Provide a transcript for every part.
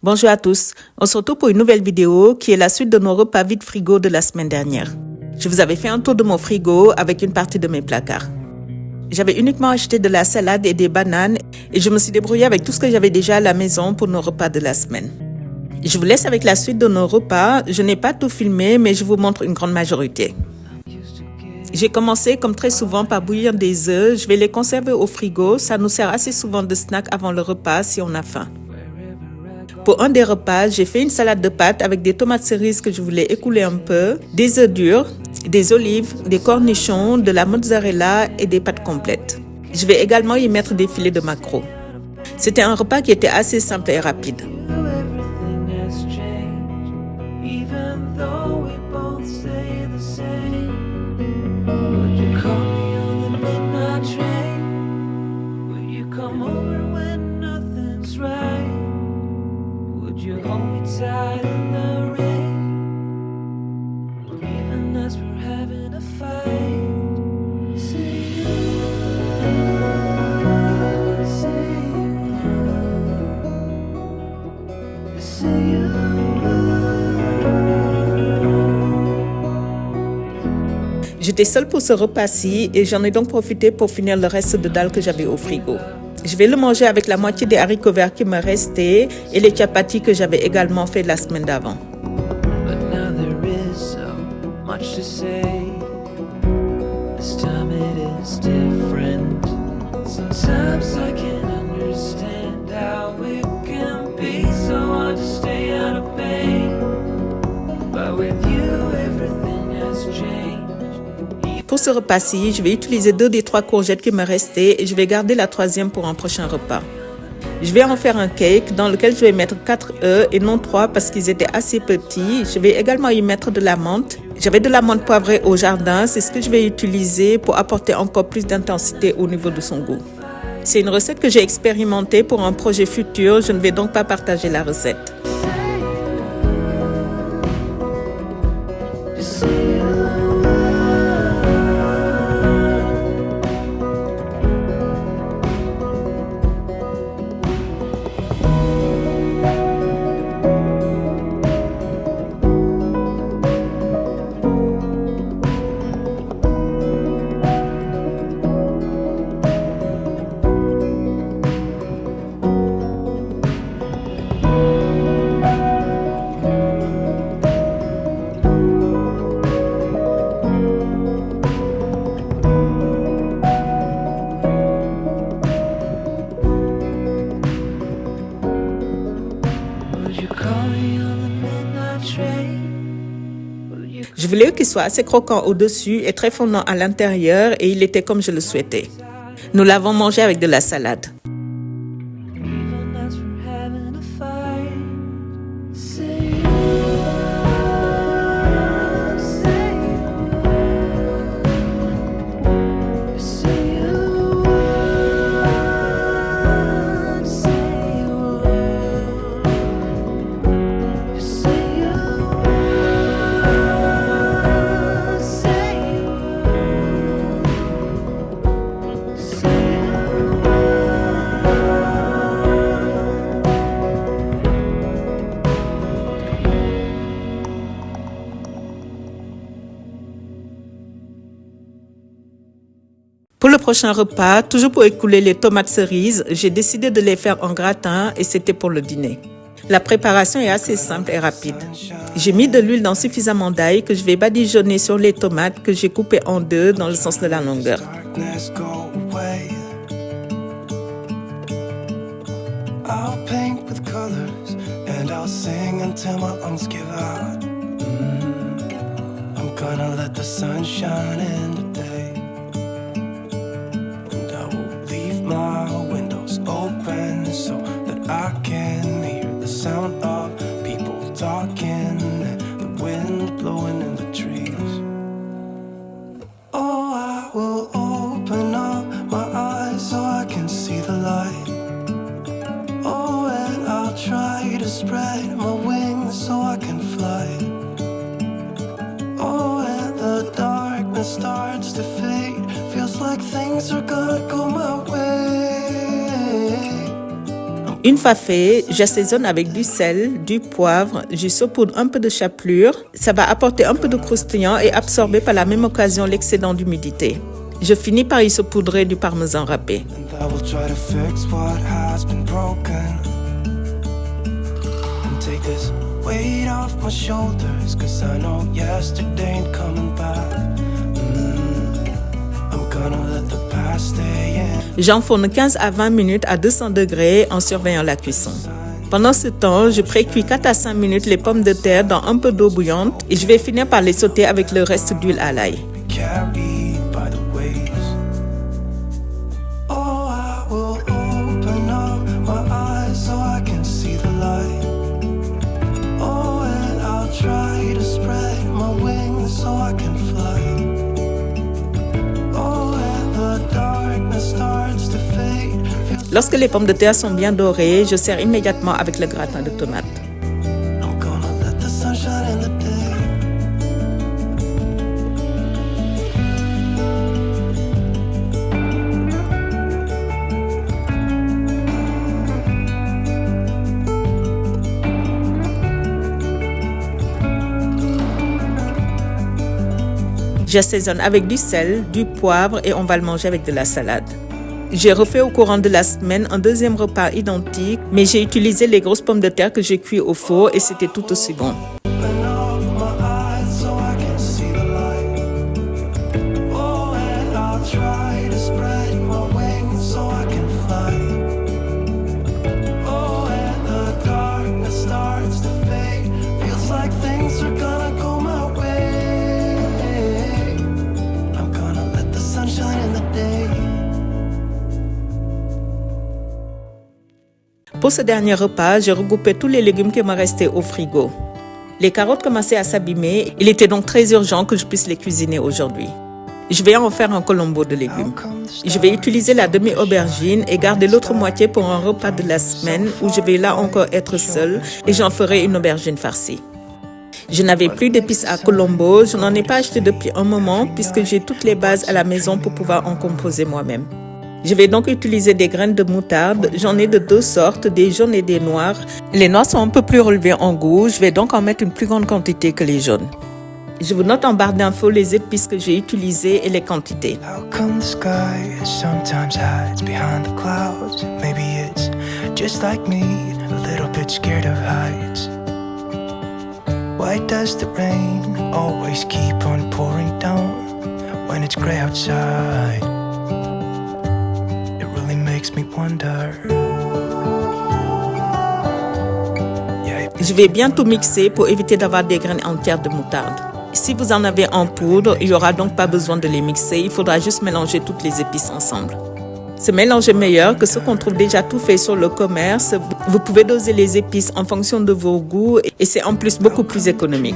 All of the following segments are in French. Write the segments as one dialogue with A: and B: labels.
A: Bonjour à tous, on se retrouve pour une nouvelle vidéo qui est la suite de nos repas vide frigo de la semaine dernière. Je vous avais fait un tour de mon frigo avec une partie de mes placards. J'avais uniquement acheté de la salade et des bananes et je me suis débrouillée avec tout ce que j'avais déjà à la maison pour nos repas de la semaine. Je vous laisse avec la suite de nos repas, je n'ai pas tout filmé mais je vous montre une grande majorité. J'ai commencé comme très souvent par bouillir des œufs, je vais les conserver au frigo, ça nous sert assez souvent de snack avant le repas si on a faim. Pour un des repas, j'ai fait une salade de pâtes avec des tomates cerises que je voulais écouler un peu, des œufs durs, des olives, des cornichons, de la mozzarella et des pâtes complètes. Je vais également y mettre des filets de maquereau. C'était un repas qui était assez simple et rapide.
B: You hold me tight in the rain, even as we're having a fight. Say you, say you.
A: J'étais seule pour ce repas-ci et j'en ai donc profité pour finir le reste de dalle que j'avais au frigo. Je vais le manger avec la moitié des haricots verts qui me restaient et les chapatis que j'avais également fait la semaine d'avant.
B: But now there is so much to say. This time it is different. Sometimes I can't understand how it can be so hard to stay out of pain. But with you everything has changed.
A: Pour ce repas-ci, je vais utiliser 2 des 3 courgettes qui me restaient et je vais garder la 3e pour un prochain repas. Je vais en faire un cake dans lequel je vais mettre 4 œufs et non 3 parce qu'ils étaient assez petits. Je vais également y mettre de la menthe. J'avais de la menthe poivrée au jardin, c'est ce que je vais utiliser pour apporter encore plus d'intensité au niveau de son goût. C'est une recette que j'ai expérimentée pour un projet futur, je ne vais donc pas partager la recette. Je voulais qu'il soit assez croquant au-dessus et très fondant à l'intérieur et il était comme je le souhaitais. Nous l'avons mangé avec de la salade. Pour le prochain repas, toujours pour écouler les tomates cerises, j'ai décidé de les faire en gratin et c'était pour le dîner. La préparation est assez simple et rapide. J'ai mis de l'huile dans suffisamment d'ail que je vais badigeonner sur les tomates que j'ai coupées en 2 dans le sens de la longueur.
C: My windows open so that I can hear the sound of people talking and the wind blowing in the trees. Oh, I will open up my eyes so I can see the light. Oh, and I'll try to spread my wings so I can fly. Oh, and the darkness starts to fade. Feels like things are gonna go my way. I'm
A: Une fois fait, j'assaisonne avec du sel, du poivre, je saupoudre un peu de chapelure. Ça va apporter un peu de croustillant et absorber par la même occasion l'excédent d'humidité. Je finis par y saupoudrer du parmesan râpé.
C: And I will try to fix what has been broken. And take this weight off my shoulders, 'cause I know yesterday ain't coming back. I'm gonna let the past stay in.
A: J'enfourne 15 à 20 minutes à 200 degrés en surveillant la cuisson. Pendant ce temps, je pré-cuis 4 à 5 minutes les pommes de terre dans un peu d'eau bouillante et je vais finir par les sauter avec le reste d'huile à l'ail.
C: Carried by the waves. Oh, I will open up my eyes so I can see the light. Oh, and I'll try to spread my wings so I can fly. Oh, and the darkness starts to fade.
A: Lorsque les pommes de terre sont bien dorées, je sers immédiatement avec le gratin de tomates.
C: I'm gonna let the sun shine in the day.
A: J'assaisonne avec du sel, du poivre et on va le manger avec de la salade. J'ai refait au courant de la semaine un deuxième repas identique, mais j'ai utilisé les grosses pommes de terre que j'ai cuites au four et c'était tout aussi bon.
C: Open up my eyes so I can see the light. Oh, and I'll try to spread my wings so I can fly. Oh, and the darkness starts to fade. Feels like things are gonna go my way. I'm gonna let the sun shine in the day.
A: Pour ce dernier repas, j'ai regroupé tous les légumes qui me restaient au frigo. Les carottes commençaient à s'abîmer, il était donc très urgent que je puisse les cuisiner aujourd'hui. Je vais en faire un colombo de légumes. Je vais utiliser la demi-aubergine et garder l'autre moitié pour un repas de la semaine où je vais là encore être seule et j'en ferai une aubergine farcie. Je n'avais plus d'épices à colombo, je n'en ai pas acheté depuis un moment puisque j'ai toutes les bases à la maison pour pouvoir en composer moi-même. Je vais donc utiliser des graines de moutarde. J'en ai de deux sortes, des jaunes et des noirs. Les noirs sont un peu plus relevés en goût. Je vais donc en mettre une plus grande quantité que les jaunes. Je vous note en barre d'infos les épices que j'ai utilisées et les quantités.
C: How come the sky sometimes hides behind the clouds? Maybe it's just like me, a little bit scared of heights. Why does the rain always keep on pouring down when it's gray outside? It really makes me wonder.
A: Je vais bien tout mixer pour éviter d'avoir des graines entières de moutarde. Si vous en avez en poudre, il n'y aura donc pas besoin de les mixer, il faudra juste mélanger toutes les épices ensemble. Ce mélange est meilleur que ce qu'on trouve déjà tout fait sur le commerce. Vous pouvez doser les épices en fonction de vos goûts et c'est en plus beaucoup plus économique.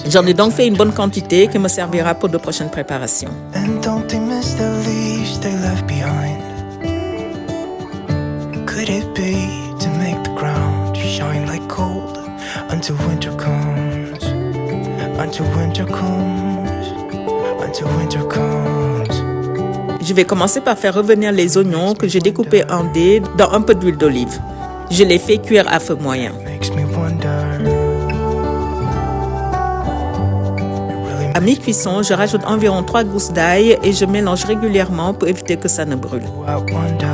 A: J'en ai donc fait une bonne quantité qui me servira pour de prochaines préparations.
C: And don't they miss the leaves they left behind? Could it be to make the ground shine like gold until winter comes? Until winter comes, until winter comes.
A: Je vais commencer par faire revenir les oignons que j'ai découpés en dés dans un peu d'huile d'olive. Je les fais cuire à feu moyen.
C: Makes me wonder.
A: À mi-cuisson, je rajoute environ 3 gousses d'ail et je mélange régulièrement pour éviter que ça ne brûle.
C: I wonder.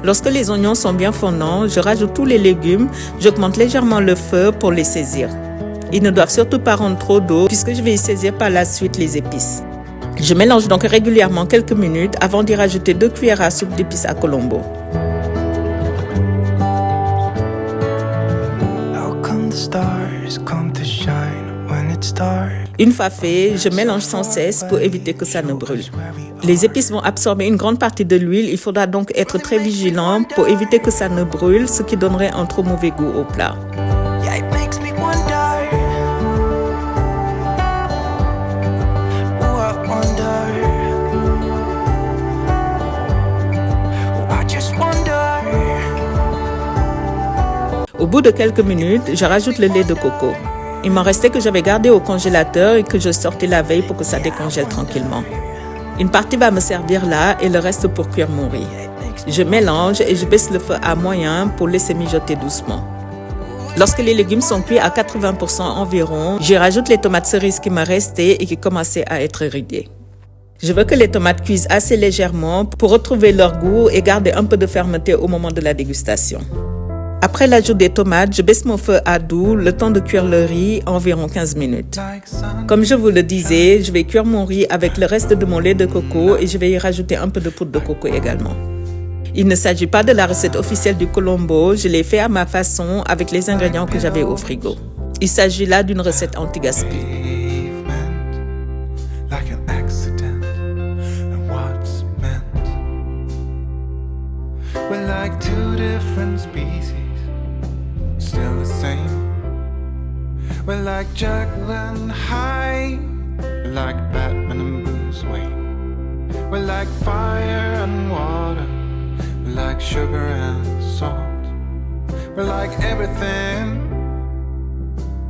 A: Lorsque les oignons sont bien fondants, je rajoute tous les légumes, j'augmente légèrement le feu pour les saisir. Ils ne doivent surtout pas rendre trop d'eau puisque je vais y saisir par la suite les épices. Je mélange donc régulièrement quelques minutes avant d'y rajouter 2 cuillères à soupe d'épices à colombo.
C: How come the stars come to shine when it's dark?
A: Une fois fait, je mélange sans cesse pour éviter que ça ne brûle. Les épices vont absorber une grande partie de l'huile, il faudra donc être très vigilant pour éviter que ça ne brûle, ce qui donnerait un trop mauvais goût au plat.
C: Yeah, it makes me wonder. Oh, I wonder. Oh, I just wonder.
A: Au bout de quelques minutes, je rajoute le lait de coco. Il m'en restait que j'avais gardé au congélateur et que je sortais la veille pour que ça décongèle tranquillement. Une partie va me servir là et le reste pour cuire mon riz. Je mélange et je baisse le feu à moyen pour laisser mijoter doucement. Lorsque les légumes sont cuits à 80% environ, je rajoute les tomates cerises qui me restaient et qui commençaient à être ridées. Je veux que les tomates cuisent assez légèrement pour retrouver leur goût et garder un peu de fermeté au moment de la dégustation. Après l'ajout des tomates, je baisse mon feu à doux, le temps de cuire le riz, environ 15 minutes. Comme je vous le disais, je vais cuire mon riz avec le reste de mon lait de coco et je vais y rajouter un peu de poudre de coco également. Il ne s'agit pas de la recette officielle du Colombo, je l'ai fait à ma façon avec les ingrédients que j'avais au frigo. Il s'agit là d'une recette anti-gaspi.
C: Like an accident, and what's meant. We're like two different species, still the same. We're like Jekyll and Hyde, we're like Batman and Bruce Wayne. We're like fire and water, we're like sugar and salt. We're like everything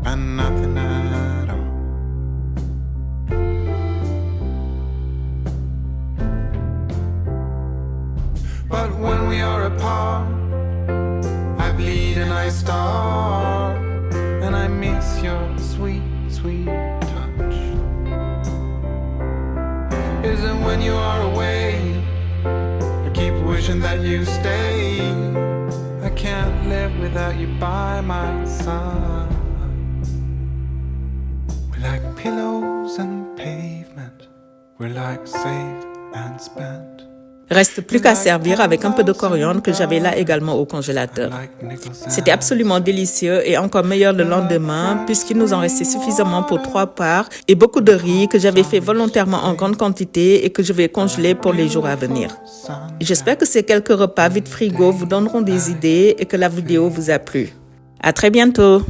C: and nothing at all. But when we are apart, I bleed and I starve, and I miss your sweet, sweet touch. Is it when you are away, I keep wishing that you stay. I can't live without you by my side. We're like pillows and pavement, we're like saved and spent.
A: Reste plus qu'à servir avec un peu de coriandre que j'avais là également au congélateur. C'était absolument délicieux et encore meilleur le lendemain puisqu'il nous en restait suffisamment pour 3 parts et beaucoup de riz que j'avais fait volontairement en grande quantité et que je vais congeler pour les jours à venir. J'espère que ces quelques repas vide frigo vous donneront des idées et que la vidéo vous a plu. À très bientôt!